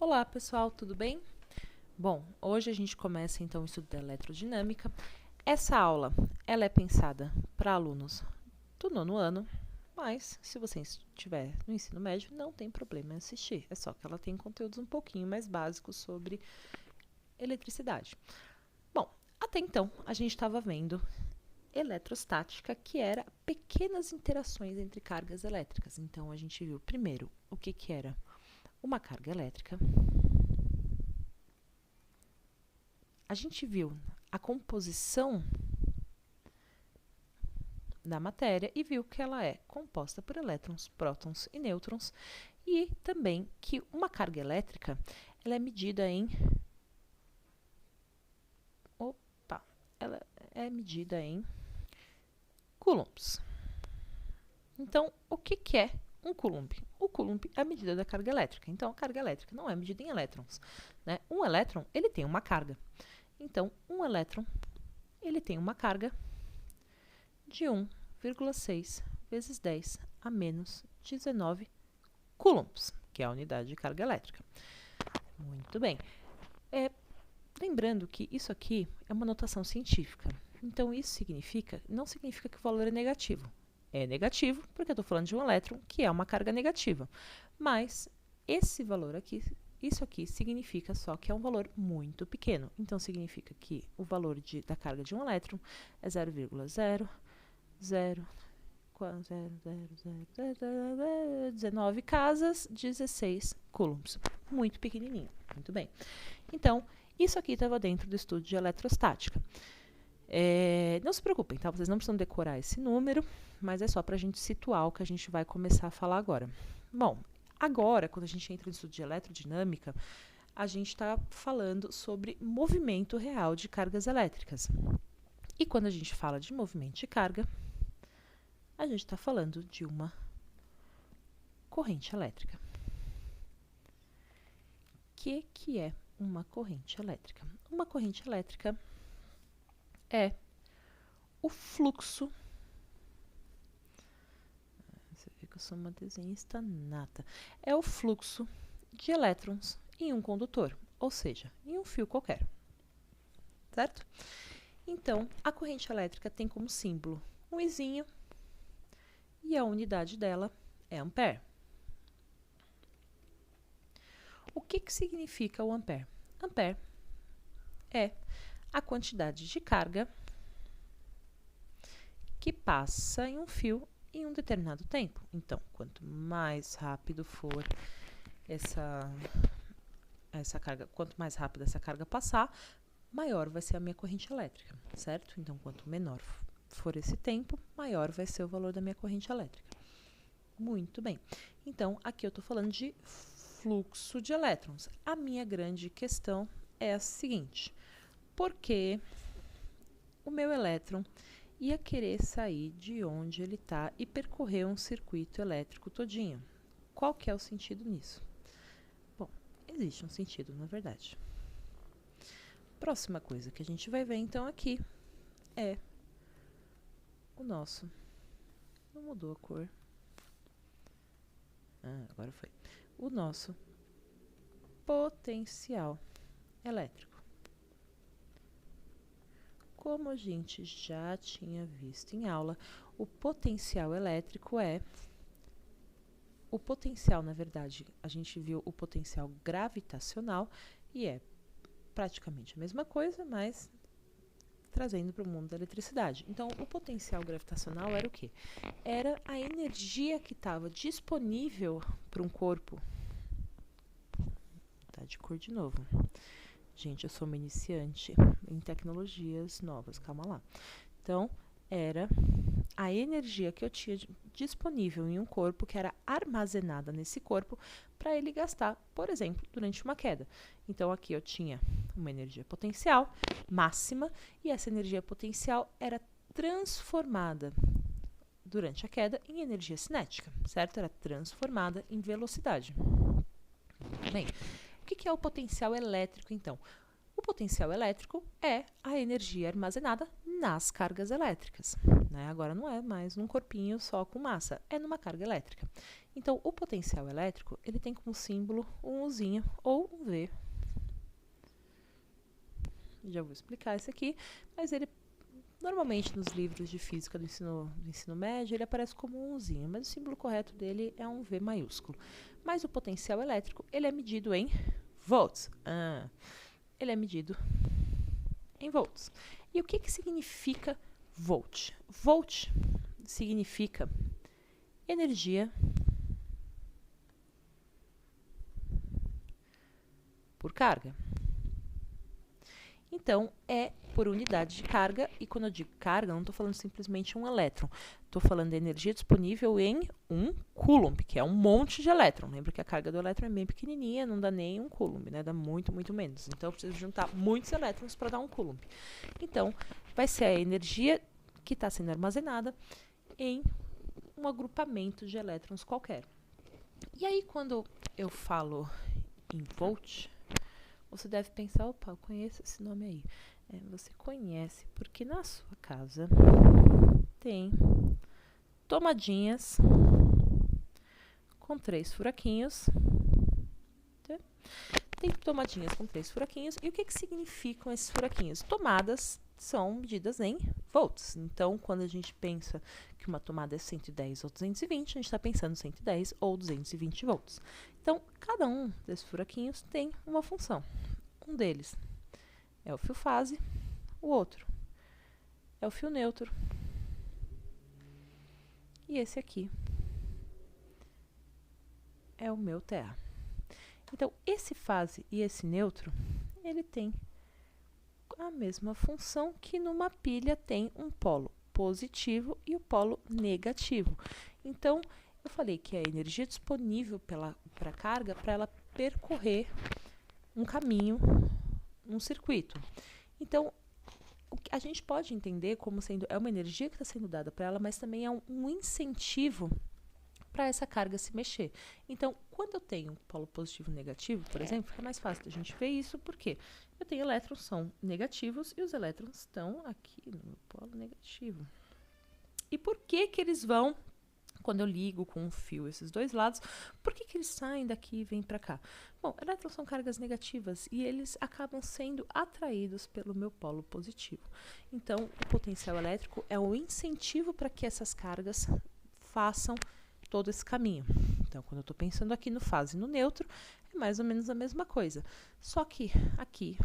Olá pessoal, tudo bem? Bom, hoje a gente começa então o estudo da eletrodinâmica. Essa aula ela é pensada para alunos do 9º ano, mas se você estiver no ensino médio, não tem problema em assistir. É só que ela tem conteúdos um pouquinho mais básicos sobre eletricidade. Bom, até então a gente estava vendo eletrostática, que era pequenas interações entre cargas elétricas. Então a gente viu primeiro o que era uma carga elétrica. A gente viu a composição da matéria e viu que ela é composta por elétrons, prótons e nêutrons, e também que uma carga elétrica ela é medida em coulombs. Então, o que é um coulomb? O coulomb é a medida da carga elétrica. Então, a carga elétrica não é medida em elétrons, né? Um elétron, ele tem uma carga. Então, um elétron, ele tem uma carga de 1,6 vezes 10 a menos 19 coulombs, que é a unidade de carga elétrica. Muito bem. Lembrando que isso aqui é uma notação científica. Então, isso não significa que o valor é negativo. É negativo porque eu estou falando de um elétron, que é uma carga negativa. Mas esse valor aqui, isso aqui significa só que é um valor muito pequeno. Então, significa que o valor da carga de um elétron é 0,00019 casas, 16 coulombs. Muito pequenininho. Muito bem. Então, isso aqui estava dentro do estudo de eletrostática. Não se preocupem, tá? Vocês não precisam decorar esse número, mas é só para a gente situar o que a gente vai começar a falar agora. Bom, agora, quando a gente entra no estudo de eletrodinâmica, a gente está falando sobre movimento real de cargas elétricas. E quando a gente fala de movimento de carga, a gente está falando de uma corrente elétrica. O que é uma corrente elétrica? Uma corrente elétrica é o fluxo. Você vê que eu sou uma desenhista nata. É o fluxo de elétrons em um condutor, ou seja, em um fio qualquer. Certo? Então, a corrente elétrica tem como símbolo um izinho e a unidade dela é ampere. O que significa o ampere? Ampere é a quantidade de carga que passa em um fio em um determinado tempo. Então, quanto mais rápido for essa carga, quanto mais rápido essa carga passar, maior vai ser a minha corrente elétrica, certo? Então, quanto menor for esse tempo, maior vai ser o valor da minha corrente elétrica. Muito bem. Então, aqui eu estou falando de fluxo de elétrons. A minha grande questão é a seguinte: por que o meu elétron ia querer sair de onde ele está e percorrer um circuito elétrico todinho? Qual que é o sentido nisso? Bom, existe um sentido, na verdade. Próxima coisa que a gente vai ver, então, aqui é o nosso... Não mudou a cor. Agora foi. O nosso potencial elétrico. Como a gente já tinha visto em aula, o potencial elétrico é... O potencial, na verdade, a gente viu o potencial gravitacional e é praticamente a mesma coisa, mas trazendo para o mundo da eletricidade. Então, o potencial gravitacional era o quê? Era a energia que estava disponível para um corpo. Tá de cor de novo. Gente, eu sou uma iniciante em tecnologias novas, calma lá. Então, era a energia que eu tinha disponível em um corpo, que era armazenada nesse corpo, para ele gastar, por exemplo, durante uma queda. Então, aqui eu tinha uma energia potencial máxima, e essa energia potencial era transformada durante a queda em energia cinética, certo? Era transformada em velocidade. Bem, o que é o potencial elétrico, então? O potencial elétrico é a energia armazenada nas cargas elétricas, né? Agora não é mais num corpinho só com massa, é numa carga elétrica. Então, o potencial elétrico, ele tem como símbolo um Uzinho ou um V. Já vou explicar isso aqui, mas ele, normalmente nos livros de física do ensino médio, ele aparece como um Uzinho, mas o símbolo correto dele é um V maiúsculo. Mas o potencial elétrico, ele é medido em volts. Ele é medido em volts. E o que significa volt? Volt significa energia por carga. Então, é por unidade de carga, e quando eu digo carga, eu não estou falando simplesmente um elétron. Estou falando de energia disponível em 1 coulomb, que é um monte de elétron. Lembra que a carga do elétron é bem pequenininha, não dá nem 1 coulomb, né? Dá muito, muito menos. Então, eu preciso juntar muitos elétrons para dar 1 coulomb. Então, vai ser a energia que está sendo armazenada em um agrupamento de elétrons qualquer. E aí, quando eu falo em volt, você deve pensar, opa, eu conheço esse nome aí. Você conhece porque na sua casa tem tomadinhas com 3 furaquinhos. Tá? Tem tomadinhas com 3 furaquinhos. E o que significam esses furaquinhos? Tomadas são medidas em volts. Então, quando a gente pensa que uma tomada é 110 ou 220, a gente está pensando 110 ou 220 volts. Então, cada um desses furaquinhos tem uma função. Um deles é o fio fase, o outro é o fio neutro. E esse aqui é o meu TA. Então, esse fase e esse neutro, ele tem a mesma função que numa pilha tem um polo positivo e o polo negativo. Então, eu falei que a energia disponível para a carga, para ela percorrer um caminho, um circuito. Então, a gente pode entender como sendo, é uma energia que está sendo dada para ela, mas também é um incentivo para essa carga se mexer. Então, quando eu tenho um polo positivo e negativo, por exemplo, fica mais fácil da gente ver isso, porque eu tenho elétrons que são negativos e os elétrons estão aqui no meu polo negativo. E por que eles vão, quando eu ligo com um fio esses dois lados, por que eles saem daqui e vêm para cá? Bom, elétrons são cargas negativas e eles acabam sendo atraídos pelo meu polo positivo. Então, o potencial elétrico é um incentivo para que essas cargas façam todo esse caminho. Então, quando eu estou pensando aqui no fase e no neutro, é mais ou menos a mesma coisa. Só que aqui,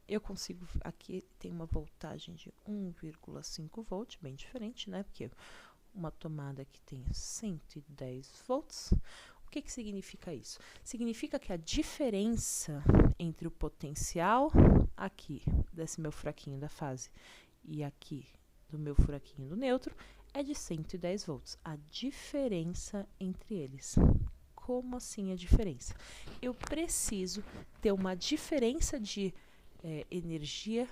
eu consigo, aqui tem uma voltagem de 1,5 volt, bem diferente, né? Porque uma tomada que tem 110 volts. O que significa isso? Significa que a diferença entre o potencial aqui, desse meu furaquinho da fase, e aqui do meu furaquinho do neutro, é de 110 volts. A diferença entre eles. Como assim a diferença? Eu preciso ter uma diferença de energia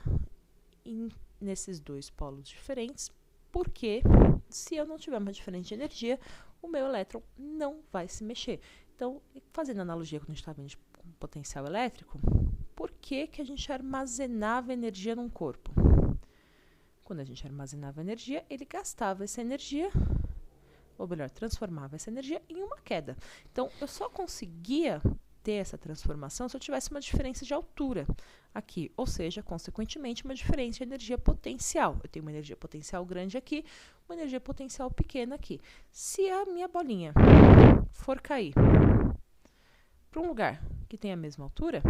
nesses dois polos diferentes, porque se eu não tiver uma diferença de energia, o meu elétron não vai se mexer. Então, fazendo analogia com o que a gente estava vendo com potencial elétrico, por que a gente armazenava energia num corpo? Quando a gente armazenava energia, ele gastava essa energia, ou melhor, transformava essa energia em uma queda. Então, eu só conseguia ter essa transformação se eu tivesse uma diferença de altura aqui, ou seja, consequentemente, uma diferença de energia potencial. Eu tenho uma energia potencial grande aqui, uma energia potencial pequena aqui. Se a minha bolinha for cair para um lugar que tem a mesma altura,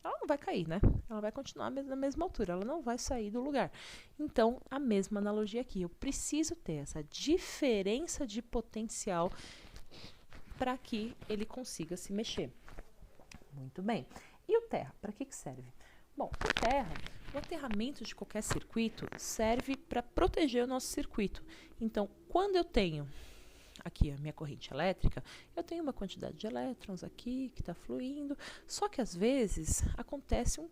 ela não vai cair, né? Ela vai continuar na mesma altura, ela não vai sair do lugar. Então, a mesma analogia aqui. Eu preciso ter essa diferença de potencial para que ele consiga se mexer. Muito bem. E o terra, para que serve? Bom, o terra, o aterramento de qualquer circuito serve para proteger o nosso circuito. Então, quando eu tenho aqui a minha corrente elétrica, eu tenho uma quantidade de elétrons aqui que está fluindo, só que às vezes acontece um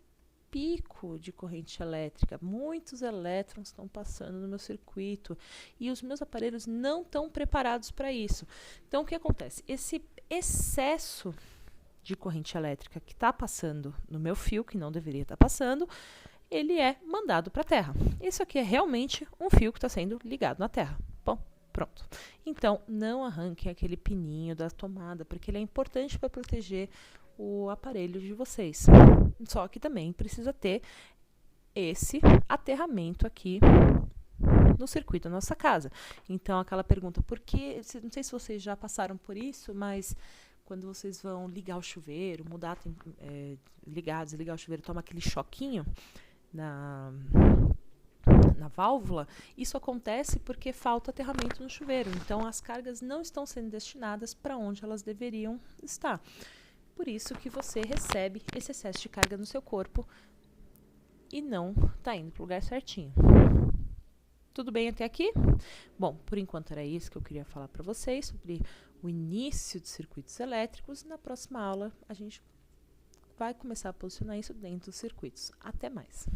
pico de corrente elétrica, muitos elétrons estão passando no meu circuito e os meus aparelhos não estão preparados para isso. Então, o que acontece? Esse excesso de corrente elétrica que está passando no meu fio, que não deveria estar passando, ele é mandado para a Terra. Isso aqui é realmente um fio que está sendo ligado na Terra. Bom, Pronto. Então, não arranquem aquele pininho da tomada, porque ele é importante para proteger o aparelho de vocês. Só que também precisa ter esse aterramento aqui no circuito da nossa casa. Então, aquela pergunta, por que, não sei se vocês já passaram por isso, mas quando vocês vão ligar o chuveiro, ligar, desligar o chuveiro, toma aquele choquinho na válvula, isso acontece porque falta aterramento no chuveiro. Então, as cargas não estão sendo destinadas para onde elas deveriam estar. Por isso que você recebe esse excesso de carga no seu corpo e não está indo para o lugar certinho. Tudo bem até aqui? Bom, por enquanto era isso que eu queria falar para vocês sobre o início de circuitos elétricos. Na próxima aula, a gente vai começar a posicionar isso dentro dos circuitos. Até mais!